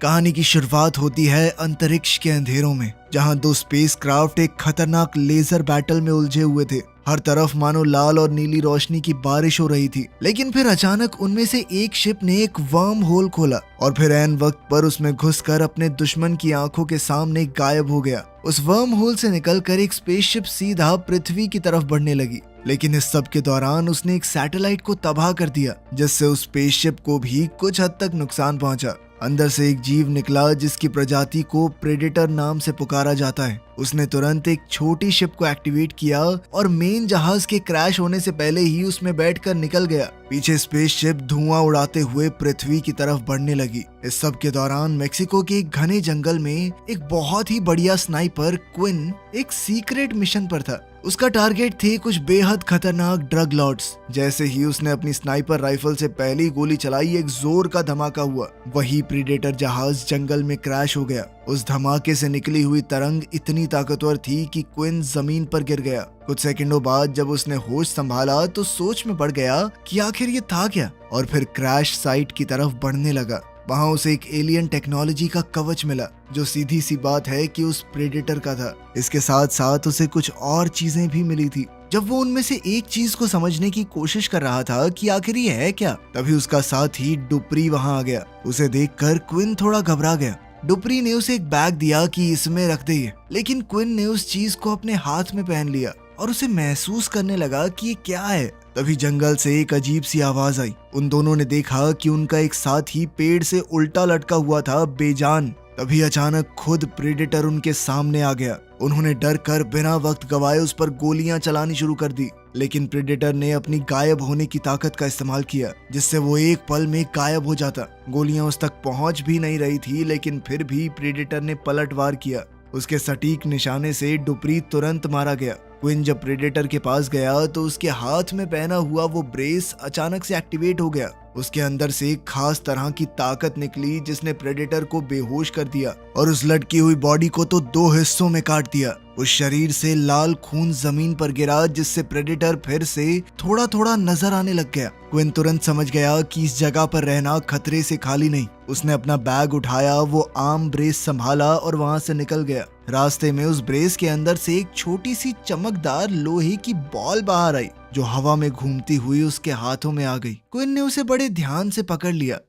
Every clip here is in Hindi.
कहानी की शुरुआत होती है अंतरिक्ष के अंधेरों में, जहां दो स्पेसक्राफ्ट एक खतरनाक लेजर बैटल में उलझे हुए थे। हर तरफ मानो लाल और नीली रोशनी की बारिश हो रही थी। लेकिन फिर अचानक उनमें से एक शिप ने एक वर्म होल खोला और फिर ऐन वक्त पर उसमें घुसकर अपने दुश्मन की आंखों के सामने गायब हो गया। उस वर्म होल से निकलकर एक स्पेसशिप सीधा पृथ्वी की तरफ बढ़ने लगी, लेकिन इस सब के दौरान उसने एक सैटेलाइट को तबाह कर दिया, जिससे उस स्पेसशिप को भी कुछ हद तक नुकसान पहुंचा। अंदर से एक जीव निकला जिसकी प्रजाति को प्रेडेटर नाम से पुकारा जाता है। उसने तुरंत एक छोटी शिप को एक्टिवेट किया और मेन जहाज के क्रैश होने से पहले ही उसमें बैठकर निकल गया। पीछे स्पेसशिप धुआं उड़ाते हुए पृथ्वी की तरफ बढ़ने लगी। इस सब के दौरान मेक्सिको के एक घने जंगल में एक बहुत ही बढ़िया स्नाइपर क्विन एक सीक्रेट मिशन पर था। उसका टारगेट थे कुछ बेहद खतरनाक ड्रग लॉर्ड्स। जैसे ही उसने अपनी स्नाइपर राइफल से पहली गोली चलाई, एक जोर का धमाका हुआ। वही प्रीडेटर जहाज जंगल में क्रैश हो गया। उस धमाके से निकली हुई तरंग इतनी ताकतवर थी कि क्विन जमीन पर गिर गया। कुछ सेकंडों बाद जब उसने होश संभाला तो सोच में पड़ गया कि आखिर ये था क्या, और फिर क्रैश साइट की तरफ बढ़ने लगा। वहां उसे एक एलियन टेक्नोलॉजी का कवच मिला, जो सीधी सी बात है कि उस प्रेडेटर का था। इसके साथ साथ उसे कुछ और चीजें भी मिली थी। जब वो उनमें से एक चीज को समझने की कोशिश कर रहा था कि आखिर ये है क्या, तभी उसका साथी डुप्री वहां आ गया। उसे देखकर क्विन थोड़ा घबरा गया। डुप्री ने उसे एक बैग दिया कि इसमें रख दे, लेकिन क्विन ने उस चीज को अपने हाथ में पहन लिया और उसे महसूस करने लगा कि ये क्या है। तभी जंगल से एक अजीब सी आवाज आई। उन दोनों ने देखा कि उनका एक साथी पेड़ से उल्टा लटका हुआ था, बेजान। तभी अचानक खुद प्रेडेटर उनके सामने आ गया। उन्होंने डर कर बिना वक्त गवाए उस पर गोलियां चलानी शुरू कर दी, लेकिन प्रेडेटर ने अपनी गायब होने की ताकत का इस्तेमाल किया, जिससे वो एक पल में गायब हो जाता। गोलियां उस तक पहुंच भी नहीं रही थी, लेकिन फिर भी प्रेडेटर ने पलटवार किया। उसके सटीक निशाने से डुप्री तुरंत मारा गया। क्विन जब प्रेडेटर के पास गया तो उसके हाथ में पहना हुआ वो ब्रेस अचानक से एक्टिवेट हो गया। उसके अंदर से एक खास तरह की ताकत निकली जिसने प्रेडेटर को बेहोश कर दिया और उस लटकी हुई बॉडी को तो दो हिस्सों में काट दिया। उस शरीर से लाल खून जमीन पर गिरा, जिससे प्रेडेटर फिर से थोड़ा थोड़ा नजर आने लग गया। क्विन तुरंत समझ गया कि इस जगह पर रहना खतरे से खाली नहीं। उसने अपना बैग उठाया, वो आर्म ब्रेस संभाला और वहां से निकल गया। रास्ते में उस ब्रेस के अंदर से एक छोटी सी चमकदार लोहे की बॉल बाहर आई, जो हवा में घूमती हुई उसके हाथों में आ गई। क्विन ने उसे बड़े ध्यान से पकड़ लिया।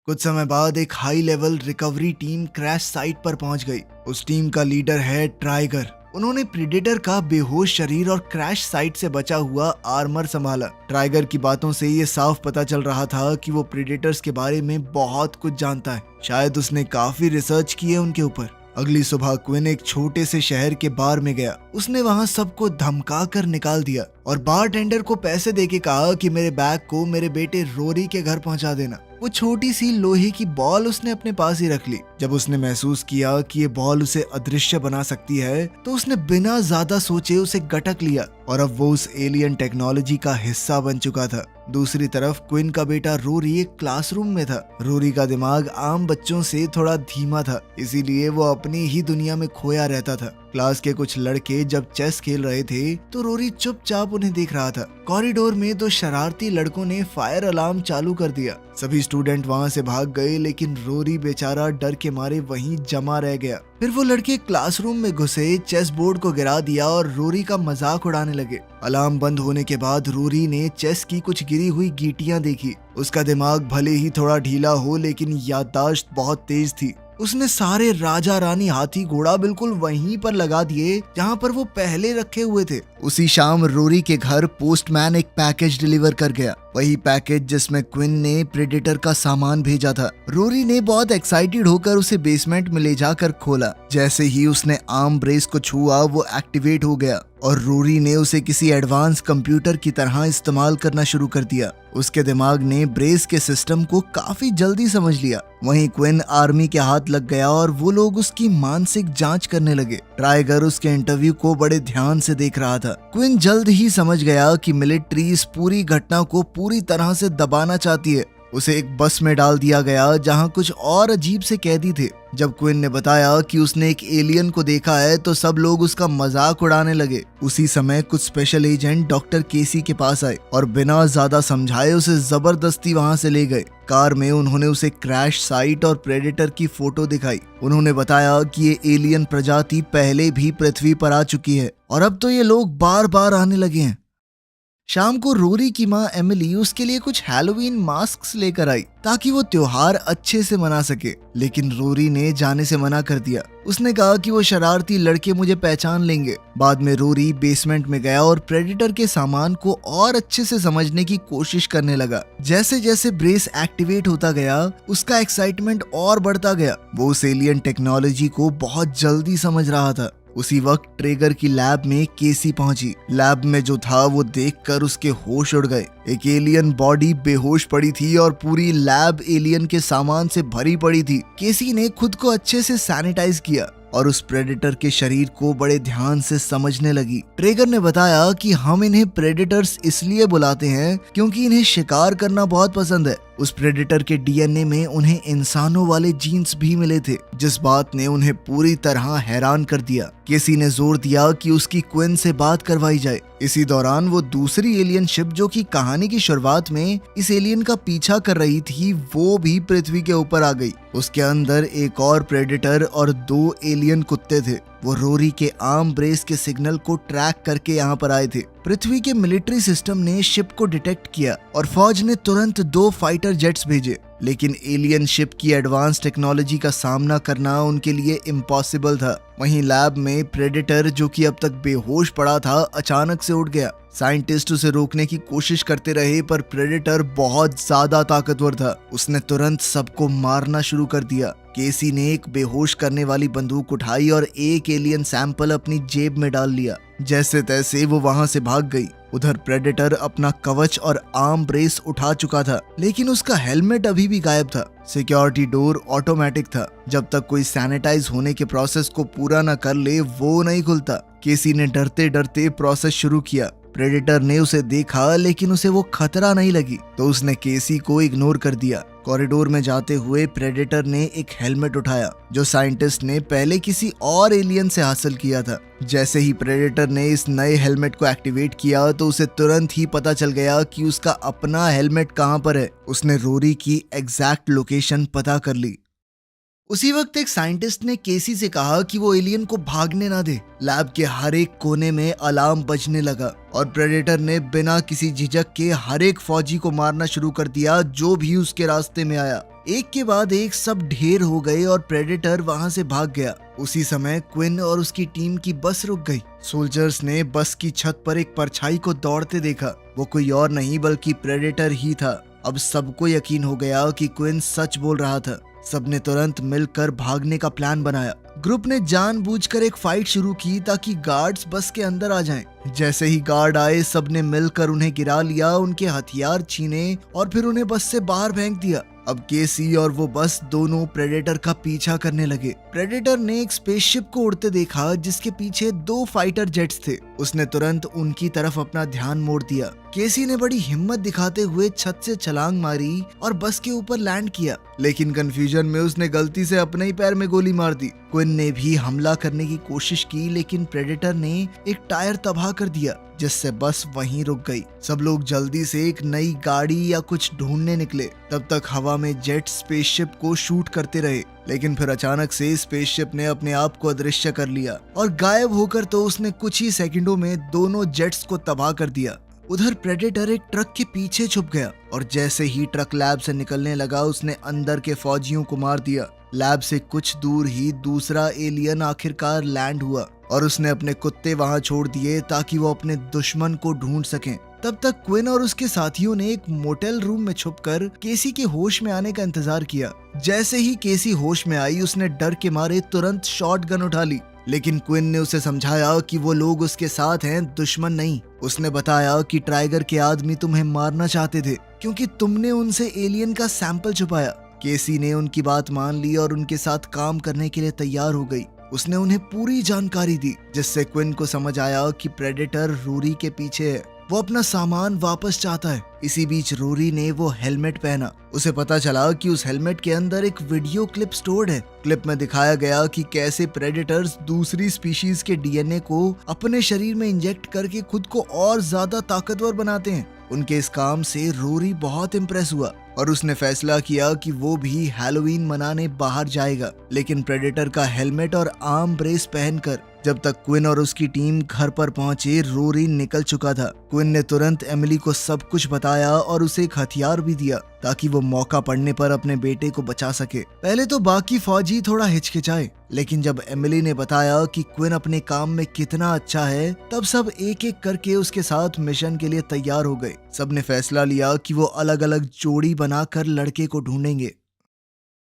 कुछ समय बाद एक high level recovery team crash site पर पहुंच गई। उस टीम का लीडर है ट्राइगर। उन्होंने प्रेडेटर का बेहोश शरीर और क्रैश साइट से बचा हुआ आर्मर संभाला। ट्राइगर की बातों से ये साफ पता चल रहा था कि वो प्रेडेटर्स के बारे में बहुत कुछ जानता है। शायद उसने काफी रिसर्च की है उनके ऊपर। अगली सुबह क्विन एक छोटे से शहर के बार में गया। उसने वहां सबको धमका कर निकाल दिया और बारटेंडर को पैसे देके कहा कि मेरे बैग को मेरे बेटे रोरी के घर पहुंचा देना। वो छोटी सी लोहे की बॉल उसने अपने पास ही रख ली। जब उसने महसूस किया कि ये बॉल उसे अदृश्य बना सकती है, तो उसने बिना ज्यादा सोचे उसे गटक लिया और अब वो उस एलियन टेक्नोलॉजी का हिस्सा बन चुका था। दूसरी तरफ क्विन का बेटा रोरी एक क्लासरूम में था। रोरी का दिमाग आम बच्चों से थोड़ा धीमा था, इसीलिए वो अपनी ही दुनिया में खोया रहता था। क्लास के कुछ लड़के जब चेस खेल रहे थे तो रोरी चुपचाप उन्हें देख रहा था। कॉरिडोर में दो शरारती लड़कों ने फायर अलार्म चालू कर दिया। सभी स्टूडेंट वहां से भाग गए, लेकिन रोरी बेचारा डर के मारे वहीं जमा रह गया। फिर वो लड़के क्लासरूम में घुसे, चेस बोर्ड को गिरा दिया और रोरी का मजाक उड़ाने लगे। अलार्म बंद होने के बाद रोरी ने चेस की कुछ गिरी हुई गीटियां देखी। उसका दिमाग भले ही थोड़ा ढीला हो, लेकिन याददाश्त बहुत तेज थी। उसने सारे राजा रानी हाथी घोड़ा बिल्कुल वहीं पर लगा दिए जहां पर वो पहले रखे हुए थे। उसी शाम रोरी के घर पोस्टमैन एक पैकेज डिलीवर कर गया, वही पैकेज जिसमें क्विन ने प्रेडेटर का सामान भेजा था। रोरी ने बहुत एक्साइटेड होकर उसे बेसमेंट में ले जाकर खोला। जैसे ही उसने आर्म ब्रेस को छुआ, वो एक्टिवेट हो गया और रोरी ने उसे किसी एडवांस कंप्यूटर की तरह इस्तेमाल करना शुरू कर दिया। उसके दिमाग ने ब्रेस के सिस्टम को काफी जल्दी समझ लिया। वहीं क्विन आर्मी के हाथ लग गया और वो लोग उसकी मानसिक जांच करने लगे। ट्राइगर उसके इंटरव्यू को बड़े ध्यान से देख रहा था। क्विन जल्द ही समझ गया कि मिलिट्री इस पूरी घटना को पूरी तरह से दबाना चाहती है। उसे एक बस में डाल दिया गया जहां कुछ और अजीब से कैदी थे। जब क्विन ने बताया कि उसने एक एलियन को देखा है तो सब लोग उसका मजाक उड़ाने लगे। उसी समय कुछ स्पेशल एजेंट डॉक्टर केसी के पास आए और बिना ज्यादा समझाए उसे जबरदस्ती वहां से ले गए। कार में उन्होंने उसे क्रैश साइट और प्रेडेटर की फोटो दिखाई। उन्होंने बताया कि ये एलियन प्रजाति पहले भी पृथ्वी पर आ चुकी है और अब तो ये लोग बार बार आने लगे हैं। शाम को रोरी की माँ एमिली उसके लिए कुछ हैलोवीन मास्क्स लेकर आई ताकि वो त्योहार अच्छे से मना सके, लेकिन रोरी ने जाने से मना कर दिया। उसने कहा कि वो शरारती लड़के मुझे पहचान लेंगे। बाद में रोरी बेसमेंट में गया और प्रेडेटर के सामान को और अच्छे से समझने की कोशिश करने लगा। जैसे जैसे ब्रेस एक्टिवेट होता गया उसका एक्साइटमेंट और बढ़ता गया। वो उस एलियन टेक्नोलॉजी को बहुत जल्दी समझ रहा था। उसी वक्त ट्रेगर की लैब में केसी पहुंची। लैब में जो था वो देखकर उसके होश उड़ गए। एक एलियन बॉडी बेहोश पड़ी थी और पूरी लैब एलियन के सामान से भरी पड़ी थी। केसी ने खुद को अच्छे से सैनिटाइज किया और उस प्रेडेटर के शरीर को बड़े ध्यान से समझने लगी। ट्रेगर ने बताया कि हम इन्हें प्रेडेटर्स इसलिए बुलाते हैं क्योंकि इन्हें शिकार करना बहुत पसंद है। उस प्रेडेटर के डीएनए में उन्हें इंसानों वाले जीन्स भी मिले थे, जिस बात ने उन्हें पूरी तरह हैरान कर दिया। केसी ने जोर दिया कि उसकी क्विन से बात करवाई जाए। इसी दौरान वो दूसरी एलियन शिप जो कि कहानी की शुरुआत में इस एलियन का पीछा कर रही थी वो भी पृथ्वी के ऊपर आ गई। उसके अंदर एक और प्रेडेटर और 2 एलियन कुत्ते थे। वो रोरी के आर्म ब्रेस के सिग्नल को ट्रैक करके यहाँ पर आए थे। पृथ्वी के मिलिट्री सिस्टम ने शिप को डिटेक्ट किया और फौज ने तुरंत 2 फाइटर जेट्स भेजे, लेकिन एलियन शिप की एडवांस टेक्नोलॉजी का सामना करना उनके लिए इम्पॉसिबल था। वहीं लैब में प्रेडेटर जो कि अब तक बेहोश पड़ा था अचानक से उठ गया। साइंटिस्ट उसे रोकने की कोशिश करते रहे पर प्रेडेटर बहुत ज्यादा ताकतवर था। उसने तुरंत सबको मारना शुरू कर दिया। केसी ने एक बेहोश करने वाली बंदूक उठाई और एक एलियन सैंपल अपनी जेब में डाल लिया। जैसे तैसे वो वहां से भाग गई। उधर प्रेडेटर अपना कवच और आर्म ब्रेस उठा चुका था, लेकिन उसका हेलमेट अभी भी गायब था। सिक्योरिटी डोर ऑटोमेटिक था। जब तक कोई सैनिटाइज होने के प्रोसेस को पूरा न कर ले वो नहीं खुलता। केसी ने डरते डरते प्रोसेस शुरू किया। प्रेडेटर ने उसे देखा लेकिन उसे वो खतरा नहीं लगी, तो उसने केसी को इग्नोर कर दिया। कॉरिडोर में जाते हुए प्रेडेटर ने एक हेलमेट उठाया जो साइंटिस्ट ने पहले किसी और एलियन से हासिल किया था। जैसे ही प्रेडेटर ने इस नए हेलमेट को एक्टिवेट किया तो उसे तुरंत ही पता चल गया कि उसका अपना हेलमेट कहां पर है। उसने रोरी की एग्जैक्ट लोकेशन पता कर ली। उसी वक्त एक साइंटिस्ट ने केसी से कहा कि वो एलियन को भागने ना दे। लैब के हर एक कोने में अलार्म बजने लगा और प्रेडेटर ने बिना किसी झिझक के हर एक फौजी को मारना शुरू कर दिया जो भी उसके रास्ते में आया। एक के बाद एक सब ढेर हो गए और प्रेडेटर वहां से भाग गया। उसी समय क्विन और उसकी टीम की बस रुक गई। सोल्जर्स ने बस की छत पर एक परछाई को दौड़ते देखा। वो कोई और नहीं बल्कि प्रेडेटर ही था। अब सबको यकीन हो गया कि क्विन सच बोल रहा था। सबने तुरंत मिलकर भागने का प्लान बनाया। ग्रुप ने जानबूझकर एक फाइट शुरू की ताकि गार्ड्स बस के अंदर आ जाएं। जैसे ही गार्ड आए सबने मिलकर उन्हें गिरा लिया, उनके हथियार छीने और फिर उन्हें बस से बाहर फेंक दिया। अब केसी और वो बस दोनों प्रेडेटर का पीछा करने लगे। प्रेडेटर ने एक स्पेसशिप को उड़ते देखा जिसके पीछे 2 फाइटर जेट्स थे। उसने तुरंत उनकी तरफ अपना ध्यान मोड़ दिया। केसी ने बड़ी हिम्मत दिखाते हुए छत से छलांग मारी और बस के ऊपर लैंड किया, लेकिन कंफ्यूजन में उसने गलती से अपने ही पैर में गोली मार दी। क्विन ने भी हमला करने की कोशिश की, लेकिन प्रेडेटर ने एक टायर तबाह कर दिया जिससे बस वहीं रुक गई। सब लोग जल्दी से एक नई गाड़ी या कुछ ढूंढने निकले। तब तक हवा में जेट स्पेसशिप को शूट करते रहे, लेकिन फिर अचानक से स्पेसशिप ने अपने आप को अदृश्य कर लिया और गायब होकर तो उसने कुछ ही सेकंडों में दोनों जेट्स को तबाह कर दिया। उधर प्रेडेटर एक ट्रक के पीछे छुप गया और जैसे ही ट्रक लैब से निकलने लगा उसने अंदर के फौजियों को मार दिया। लैब से कुछ दूर ही दूसरा एलियन आखिरकार लैंड हुआ और उसने अपने कुत्ते वहां छोड़ दिए ताकि वो अपने दुश्मन को ढूंढ सकें। तब तक क्विन और उसके साथियों ने एक मोटेल रूम में छुपकर केसी के होश में आने का इंतजार किया। जैसे ही केसी होश में आई उसने डर के मारे तुरंत शॉटगन उठा ली, लेकिन क्विन ने उसे समझाया कि वो लोग उसके साथ हैं, दुश्मन नहीं। उसने बताया कि टाइगर के आदमी तुम्हें मारना चाहते थे क्योंकि तुमने उनसे एलियन का सैंपल छुपाया। केसी ने उनकी बात मान ली और उनके साथ काम करने के लिए तैयार हो गई। उसने उन्हें पूरी जानकारी दी जिससे क्विन को समझ आया कि प्रेडेटर रोरी के पीछे है। वो अपना सामान वापस चाहता है। इसी बीच रोरी ने वो हेलमेट पहना। उसे पता चला कि उस हेलमेट के अंदर एक वीडियो क्लिप स्टोर्ड है। क्लिप में दिखाया गया कि कैसे प्रेडेटर्स दूसरी स्पीशीज के डीएनए को अपने शरीर में इंजेक्ट करके खुद को और ज्यादा ताकतवर बनाते हैं। उनके इस काम से रोरी बहुत इम्प्रेस हुआ और उसने फैसला किया कि वो भी हैलोवीन मनाने बाहर जाएगा, लेकिन प्रेडेटर का हेलमेट और आर्म ब्रेस पहनकर। जब तक क्विन और उसकी टीम घर पर पहुंचे, रोरी निकल चुका था। क्विन ने तुरंत एमिली को सब कुछ बताया और उसे एक हथियार भी दिया ताकि वो मौका पड़ने पर अपने बेटे को बचा सके। पहले तो बाकी फौजी थोड़ा हिचकिचाए, लेकिन जब एमिली ने बताया कि क्विन अपने काम में कितना अच्छा है, तब सब एक एक करके उसके साथ मिशन के लिए तैयार हो गए। सबने फैसला लिया कि वो अलग अलग जोड़ी बनाकर लड़के को ढूंढेंगे।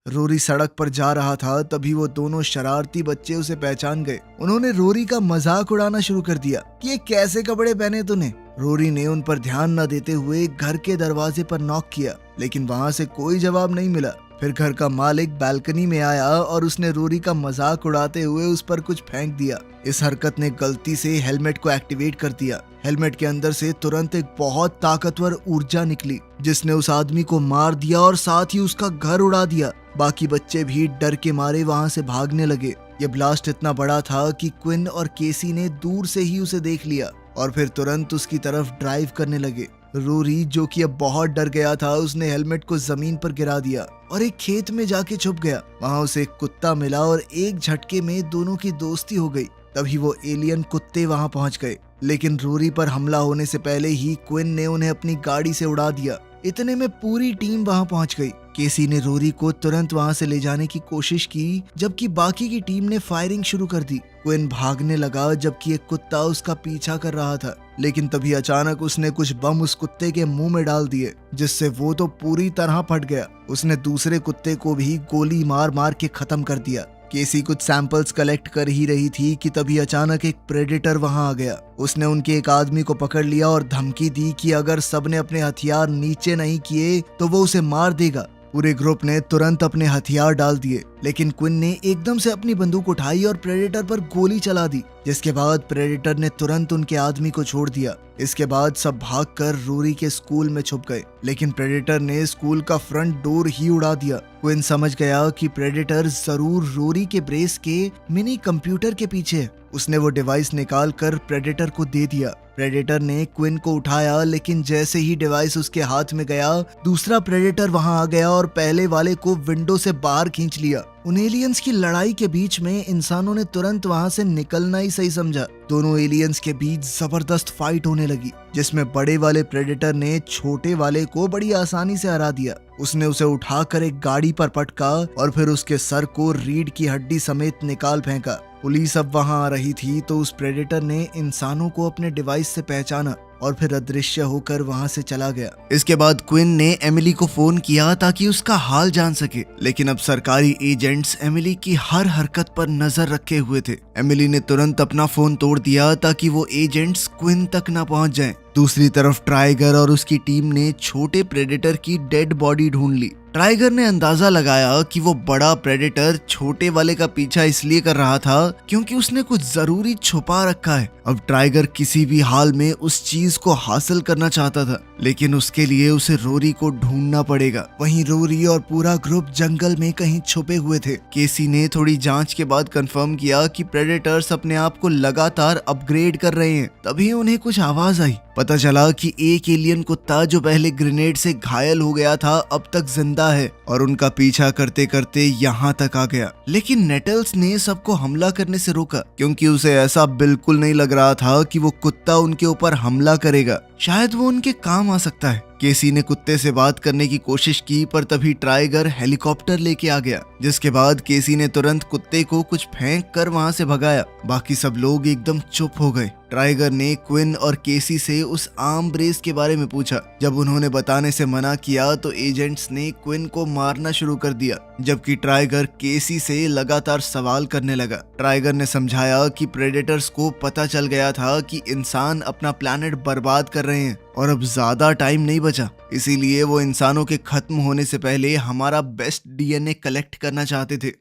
रोरी सड़क पर जा रहा था, तभी वो दोनों शरारती बच्चे उसे पहचान गए। उन्होंने रोरी का मजाक उड़ाना शुरू कर दिया कि ये कैसे कपड़े पहने तूने। रोरी ने उन पर ध्यान न देते हुए घर के दरवाजे पर नॉक किया, लेकिन वहां से कोई जवाब नहीं मिला। फिर घर का मालिक बालकनी में आया और उसने रोरी का मजाक उड़ाते हुए उस पर कुछ फेंक दिया। इस हरकत ने गलती से हेलमेट को एक्टिवेट कर दिया। हेलमेट के अंदर से तुरंत एक बहुत ताकतवर ऊर्जा निकली, जिसने उस आदमी को मार दिया और साथ ही उसका घर उड़ा दिया। बाकी बच्चे भी डर के मारे वहां से भागने लगे। ये ब्लास्ट इतना बड़ा था कि क्विन और केसी ने दूर से ही उसे देख लिया और फिर तुरंत उसकी तरफ ड्राइव करने लगे। रोरी, जो कि अब बहुत डर गया था, उसने हेलमेट को जमीन पर गिरा दिया और एक खेत में जाके छुप गया। वहां उसे एक कुत्ता मिला और एक झटके में दोनों की दोस्ती हो गई। तभी वो एलियन कुत्ते वहां पहुंच गए, लेकिन रोरी पर हमला होने से पहले ही क्विन ने उन्हें अपनी गाड़ी से उड़ा दिया। इतने में पूरी टीम वहां पहुंच गई। केसी ने रोरी को तुरंत वहां से ले जाने की कोशिश की, जबकि बाकी की टीम ने फायरिंग शुरू कर दी। क्विन भागने लगा जबकि एक कुत्ता उसका पीछा कर रहा था, लेकिन तभी अचानक उसने कुछ बम उस कुत्ते के मुंह में डाल दिए, जिससे वो तो पूरी तरह फट गया। उसने दूसरे कुत्ते को भी गोली मार मार के खत्म कर दिया। केसी कुछ सैंपल्स कलेक्ट कर ही रही थी कि तभी अचानक एक प्रेडेटर वहां आ गया। उसने उनके एक आदमी को पकड़ लिया और धमकी दी कि अगर सबने अपने हथियार नीचे नहीं किए तो वो उसे मार देगा। पूरे ग्रुप ने तुरंत अपने हथियार डाल दिए, लेकिन क्विन ने एकदम से अपनी बंदूक उठाई और प्रेडेटर पर गोली चला दी, जिसके बाद प्रेडेटर ने तुरंत उनके आदमी को छोड़ दिया। इसके बाद सब भागकर रोरी के स्कूल में छुप गए, लेकिन प्रेडेटर ने स्कूल का फ्रंट डोर ही उड़ा दिया। क्विन समझ गया कि प्रेडेटर जरूर रोरी के ब्रेस के मिनी कंप्यूटर के पीछे है। उसने वो डिवाइस निकाल कर प्रेडेटर को दे दिया। प्रेडेटर ने क्विन को उठाया, लेकिन जैसे ही डिवाइस उसके हाथ में गया, दूसरा प्रेडेटर वहां आ गया और पहले वाले को विंडो से बाहर खींच लिया। उन एलियंस की लड़ाई के बीच में इंसानों ने तुरंत वहां से निकलना ही सही समझा। दोनों एलियंस के बीच जबरदस्त फाइट होने लगी, जिसमें बड़े वाले प्रेडेटर ने छोटे वाले को बड़ी आसानी से हरा दिया। उसने उसे उठाकर एक गाड़ी पर पटका और फिर उसके सर को रीढ़ की हड्डी समेत निकाल फेंका। पुलिस अब वहां आ रही थी तो उस प्रेडेटर ने इंसानों को अपने डिवाइस से पहचाना और फिर अदृश्य होकर वहां से चला गया। इसके बाद क्विन ने एमिली को फोन किया ताकि उसका हाल जान सके, लेकिन अब सरकारी एजेंट्स एमिली की हर हरकत पर नजर रखे हुए थे। एमिली ने तुरंत अपना फोन तोड़ दिया ताकि वो एजेंट्स क्विन तक न पहुंच जाएं। दूसरी तरफ टाइगर और उसकी टीम ने छोटे प्रेडेटर की डेड बॉडी ढूंढ ली। टाइगर ने अंदाजा लगाया कि वो बड़ा प्रेडेटर छोटे वाले का पीछा इसलिए कर रहा था क्योंकि उसने कुछ जरूरी छुपा रखा है। अब टाइगर किसी भी हाल में उस चीज को हासिल करना चाहता था, लेकिन उसके लिए उसे रोरी को ढूंढना पड़ेगा। वहीं रोरी और पूरा ग्रुप जंगल में कहीं छुपे हुए थे। केसी ने थोड़ी जांच के बाद कंफर्म किया कि प्रेडेटर्स अपने आप को लगातार अपग्रेड कर रहे हैं। तभी उन्हें कुछ आवाज आई। पता चला कि एक एलियन कुत्ता जो पहले ग्रेनेड से घायल हो गया था अब तक जिंदा है और उनका पीछा करते करते यहाँ तक आ गया। लेकिन नेटल्स ने सबको हमला करने से रोका क्योंकि उसे ऐसा बिल्कुल नहीं लग रहा था कि वो कुत्ता उनके ऊपर हमला करेगा। शायद वो उनके काम आ सकता है। केसी ने कुत्ते से बात करने की कोशिश की, पर तभी टाइगर हेलीकॉप्टर लेके आ गया, जिसके बाद केसी ने तुरंत कुत्ते को कुछ फेंक कर वहां से भगाया। बाकी सब लोग एकदम चुप हो गए। टाइगर ने क्विन और केसी से उस आर्म ब्रेस के बारे में पूछा। जब उन्होंने बताने से मना किया तो एजेंट्स ने क्विन को मारना शुरू कर दिया, जबकि टाइगर केसी से लगातार सवाल करने लगा। टाइगर ने समझाया कि प्रेडेटर्स को पता चल गया था कि इंसान अपना प्लैनेट बर्बाद कर रहे हैं और अब ज्यादा टाइम नहीं बचा, इसीलिए वो इंसानों के खत्म होने से पहले हमारा बेस्ट डीएनए कलेक्ट करना चाहते थे।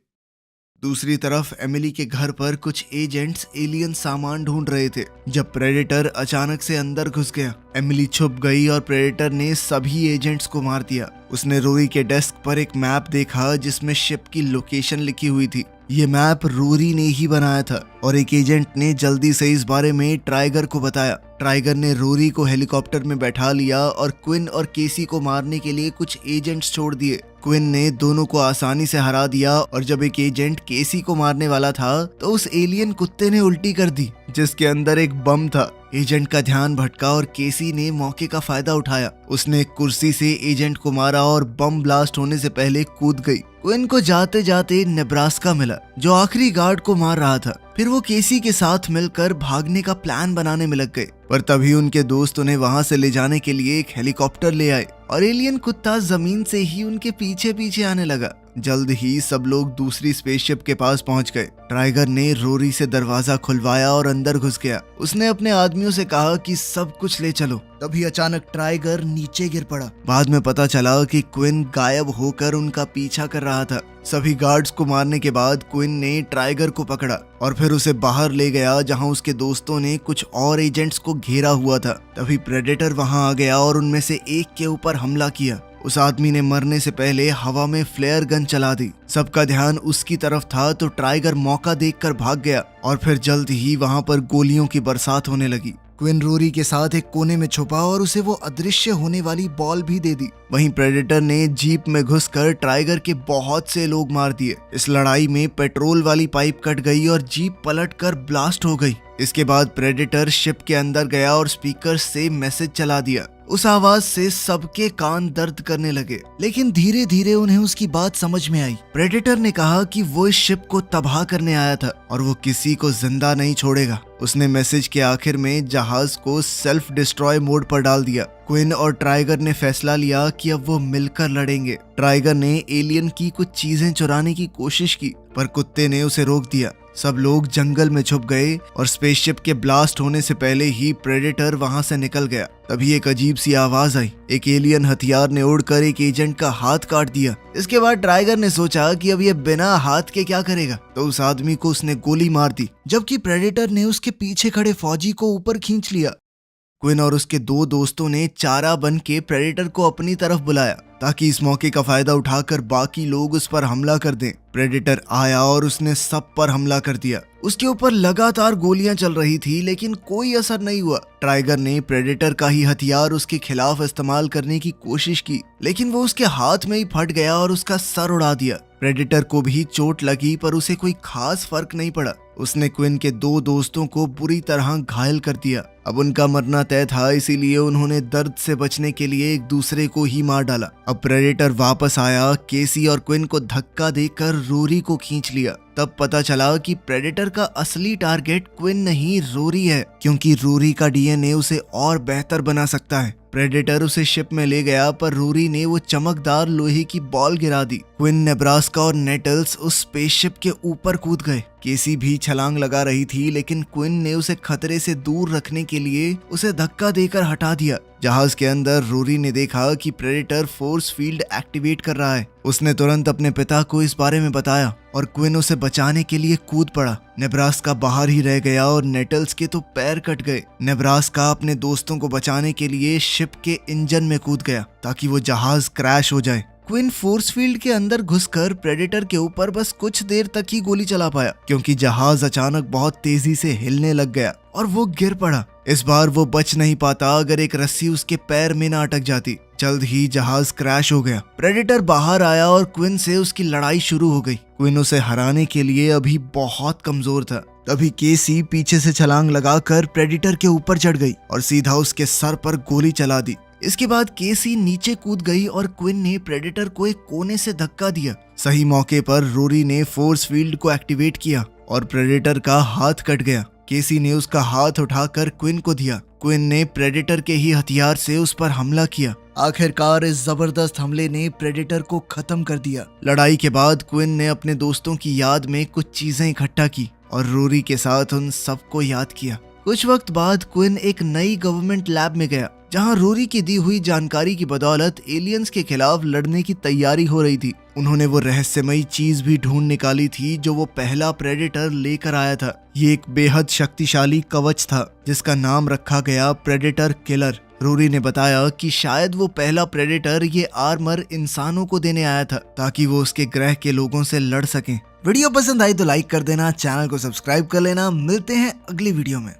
दूसरी तरफ एमिली के घर पर कुछ एजेंट्स एलियन सामान ढूंढ रहे थे जब प्रेडेटर अचानक से अंदर घुस गया। एमिली छुप गई और प्रेडेटर ने सभी एजेंट्स को मार दिया। उसने रोरी के डेस्क पर एक मैप देखा जिसमें शिप की लोकेशन लिखी हुई थी। ये मैप रोरी ने ही बनाया था और एक एजेंट ने जल्दी से इस बारे में ट्राइगर को बताया। ट्राइगर ने रोरी को हेलीकॉप्टर में बैठा लिया और क्विन और केसी को मारने के लिए कुछ एजेंट्स छोड़ दिए। क्विन ने दोनों को आसानी से हरा दिया और जब एक एजेंट केसी को मारने वाला था तो उस एलियन कुत्ते ने उल्टी कर दी जिसके अंदर एक बम था। एजेंट का ध्यान भटका और केसी ने मौके का फायदा उठाया। उसने एक कुर्सी से एजेंट को मारा और बम ब्लास्ट होने से पहले कूद गई। क्विन को जाते जाते नेब्रास्का मिला जो आखिरी गार्ड को मार रहा था। फिर वो केसी के साथ मिलकर भागने का प्लान बनाने में लग गए, पर तभी उनके दोस्त उन्हें वहां से ले जाने के लिए एक हेलीकॉप्टर ले आए और एलियन कुत्ता जमीन से ही उनके पीछे पीछे आने लगा। जल्द ही सब लोग दूसरी स्पेसशिप के पास पहुंच गए। ट्राइगर ने रोरी से दरवाजा खुलवाया और अंदर घुस गया। उसने अपने आदमियों से कहा कि सब कुछ ले चलो। तभी अचानक ट्राइगर नीचे गिर पड़ा। बाद में पता चला कि क्विन गायब होकर उनका पीछा कर रहा था। सभी गार्ड्स को मारने के बाद क्विन ने ट्राइगर को पकड़ा और फिर उसे बाहर ले गया जहां उसके दोस्तों ने कुछ और एजेंट्स को घेरा हुआ था। तभी प्रेडेटर वहां आ गया और उनमें से एक के ऊपर हमला किया। उस आदमी ने मरने से पहले हवा में फ्लेयर गन चला दी। सबका ध्यान उसकी तरफ था तो ट्राइगर मौका देखकर भाग गया और फिर जल्द ही वहां पर गोलियों की बरसात होने लगी। क्विन रोरी के साथ एक कोने में छुपा और उसे वो अदृश्य होने वाली बॉल भी दे दी। वहीं प्रेडेटर ने जीप में घुसकर ट्राइगर के बहुत से लोग मार दिए। इस लड़ाई में पेट्रोल वाली पाइप कट गई और जीप पलटकर ब्लास्ट हो गई। इसके बाद प्रेडेटर शिप के अंदर गया और स्पीकर से मैसेज चला दिया। उस आवाज से सबके कान दर्द करने लगे, लेकिन धीरे धीरे उन्हें उसकी बात समझ में आई। प्रेडेटर ने कहा कि वो इस शिप को तबाह करने आया था और वो किसी को जिंदा नहीं छोड़ेगा। उसने मैसेज के आखिर में जहाज को सेल्फ डिस्ट्रॉय मोड पर डाल दिया। क्विन और ट्राइगर ने फैसला लिया कि अब वो मिलकर लड़ेंगे। ट्राइगर ने एलियन की कुछ चीजें चुराने की कोशिश की, पर कुत्ते ने उसे रोक दिया। सब लोग जंगल में छुप गए और स्पेसशिप के ब्लास्ट होने से पहले ही प्रेडेटर वहां से निकल गया। तभी एक अजीब सी आवाज आई। एक एलियन हथियार ने उड़कर एक एजेंट का हाथ काट दिया। इसके बाद ट्राइगर ने सोचा कि अब ये बिना हाथ के क्या करेगा, तो उस आदमी को उसने गोली मार दी, जबकि प्रेडेटर ने उसके पीछे खड़े फौजी को ऊपर खींच लिया। क्विन और उसके दो दोस्तों ने चारा बन के प्रेडेटर को अपनी तरफ बुलाया ताकि इस मौके का फायदा उठाकर बाकी लोग उस पर हमला कर दें। प्रेडेटर आया और उसने सब पर हमला कर दिया। उसके ऊपर लगातार गोलियां चल रही थी लेकिन कोई असर नहीं हुआ। ट्राइगर ने प्रेडेटर का ही हथियार उसके खिलाफ इस्तेमाल करने की कोशिश की, लेकिन वो उसके हाथ में ही फट गया और उसका सर उड़ा दिया। प्रेडेटर को भी चोट लगी पर उसे कोई खास फर्क नहीं पड़ा। उसने क्विन के दो दोस्तों को बुरी तरह घायल कर दिया। अब उनका मरना तय था, इसीलिए उन्होंने दर्द से बचने के लिए एक दूसरे को ही मार डाला। अब प्रेडेटर वापस आया। केसी और क्विन को धक्का देकर रोरी को खींच लिया। तब पता चला कि प्रेडेटर का असली टारगेट क्विन नहीं रोरी है, क्योंकि रोरी का डीएनए उसे और बेहतर बना सकता है। प्रेडेटर उसे शिप में ले गया पर रोरी ने वो चमकदार लोहे की बॉल गिरा दी। क्विन, नेब्रास्का और नेटल्स उस स्पेसशिप के ऊपर कूद गए। केसी भी छलांग लगा रही थी, लेकिन क्विन ने उसे खतरे से दूर रखने के लिए उसे धक्का देकर हटा दिया। जहाज के अंदर रोरी ने देखा कि प्रेडेटर फोर्स फील्ड एक्टिवेट कर रहा है। उसने तुरंत अपने पिता को इस बारे में बताया और क्विन उसे बचाने के लिए कूद पड़ा। नेब्रास्का बाहर ही रह गया और नेटल्स के तो पैर कट गए। नेब्रास्का अपने दोस्तों को बचाने के लिए शिप के इंजन में कूद गया ताकि वो जहाज क्रैश हो जाए। क्विन फोर्स फील्ड के अंदर घुसकर प्रेडेटर के ऊपर बस कुछ देर तक ही गोली चला पाया, क्योंकि जहाज अचानक बहुत तेजी से हिलने लग गया और वो गिर पड़ा। इस बार वो बच नहीं पाता अगर एक रस्सी उसके पैर में ना अटक जाती। जल्द ही जहाज क्रैश हो गया। प्रेडेटर बाहर आया और क्विन से उसकी लड़ाई शुरू हो गई। क्विन उसे हराने के लिए अभी बहुत कमजोर था। तभी केसी पीछे से छलांग लगाकर प्रेडेटर के ऊपर चढ़ गई और सीधा उसके सर पर गोली चला दी। इसके बाद केसी नीचे कूद गई और क्विन ने प्रेडेटर को एक कोने से धक्का दिया। सही मौके पर रोरी ने फोर्स फील्ड को एक्टिवेट किया और प्रेडेटर का हाथ कट गया। केसी ने उसका हाथ उठाकर क्विन को दिया। क्विन ने प्रेडेटर के ही हथियार से उस पर हमला किया। आखिरकार इस जबरदस्त हमले ने प्रेडेटर को खत्म कर दिया। लड़ाई के बाद क्विन ने अपने दोस्तों की याद में कुछ चीजें इकट्ठा की और रोरी के साथ उन सबको याद किया। कुछ वक्त बाद क्विन एक नई गवर्नमेंट लैब में गया जहां रोरी की दी हुई जानकारी की बदौलत एलियंस के खिलाफ लड़ने की तैयारी हो रही थी। उन्होंने वो रहस्यमयी चीज भी ढूंढ निकाली थी जो वो पहला प्रेडेटर लेकर आया था। ये एक बेहद शक्तिशाली कवच था जिसका नाम रखा गया प्रेडेटर किलर। रोरी ने बताया कि शायद वो पहला प्रेडेटर ये आर्मर इंसानों को देने आया था ताकि वो उसके ग्रह के लोगों से लड़ सकें। वीडियो पसंद आई तो लाइक कर देना, चैनल को सब्सक्राइब कर लेना। मिलते हैं अगली वीडियो में।